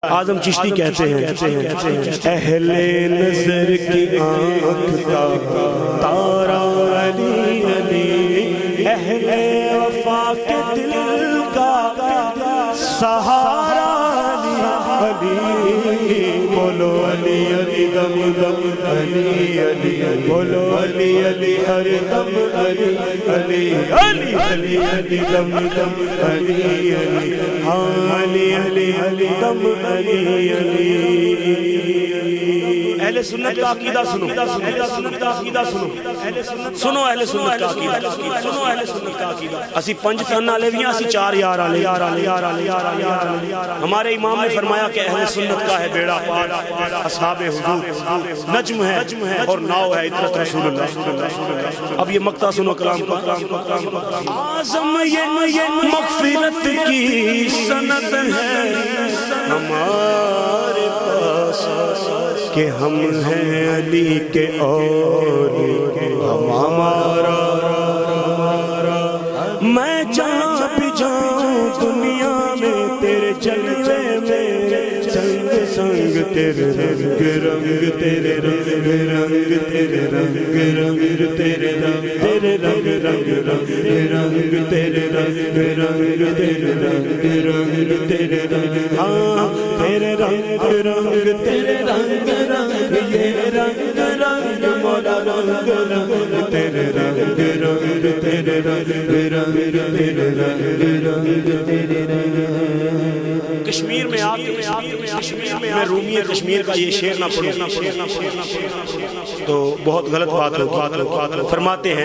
اعظم چشتی کہتے ہیں اہل نظر کی آنکھ کا تارا علی علی، اہل وفا کے دل کا سہارا علی علی، بولو علی علی دم دم علی علی، بولو علی علی ہر دم علی علی علی علی علی دم دم علی علی، ہاں علی علی علی دم علی علی۔ اہل سنت کا عقیدہ سنو، اہل سنت کا عقیدہ سنو، سنو اہل سنت کا عقیدہ، سنو اہل سنت کا عقیدہ۔ اسی پنج تن والے بھی ہیں، اسی چار یار والے، ہمارے امام نے فرمایا کہ اہل سنت کا ہے بیڑا پار، اصحاب حضور نجم ہے اور ناؤ ہے عطرت رسول اللہ۔ اب یہ مقطع سنو کلام کا۔ اعظم یہ مغفرت کی سند ہے ہمارے پاس کہ ہم ہیں علی کے اور ہمارا، میں جہاں بھی جاؤں دنیا میں تیرے جلوے میں سنگ سنگ تیرے رنگ رنگ تیرے رنگ رنگ تیرے رنگ رنگ تیرے رنگ تیرے رنگ رنگ رنگ رنگ تیرے رنگ رنگ تیرے رنگ رنگ تیرے رنگ، ہاں تیرے رنگ رنگ تیرے رنگ رنگ، یہ رنگ رنگ مولا رنگ رنگ تیرے رنگ رنگ تیرے رنگ رنگ تیرے رنگ رنگ تیرے رنگ۔ کشمیر میں آ کے میں رومی کشمیر کا یہ شعر نہ پڑھوں تو بہت غلط بات ہو۔ فرماتے ہیں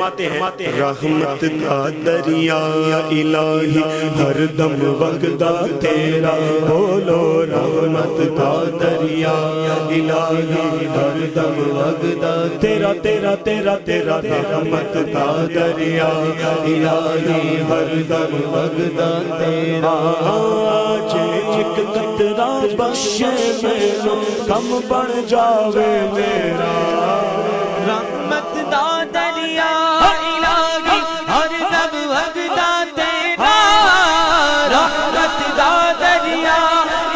رحمت کا دریا الہی ہر دم وگدا تیرا، بولو رحمت کا دریا الہی ہر دم وگدا تیرا، تیرا تیرا تیرا رحمت کا دریا الہی ہر دم وگدا تیرا، ایک قطرہ بخشے میں کم بڑھ جاوے میرا، رحمت دا دریا الہی ہر دم وگدا تیرا، رحمت دا دریا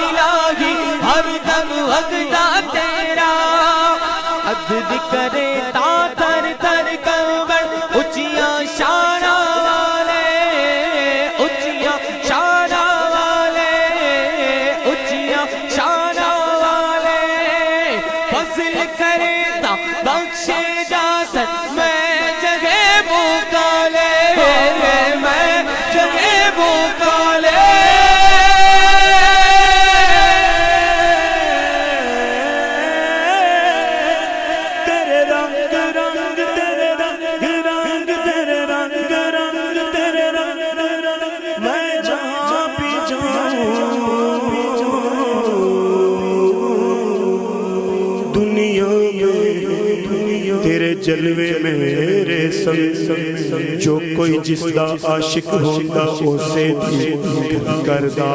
الہی ہر دم وگدا تیرا، عدد کرے تا تر تر کمبر اچیاں شانہ والے، اچیاں شانہ والے، اچیاں شانہ والے، فضل کرے تا بخشے جا سن، میں جگہ موقع لے، میں جگہ موقع لے، تیرے رنگ رنگ تیرے رنگ رنگ تیرے رنگ رنگ تیرے رنگ، میں جہاں بھی جاؤں دنیا میں تیرے جلوے میں میرے سنگ، جو کوئی جس دا عاشق ہوتا اسے کردہ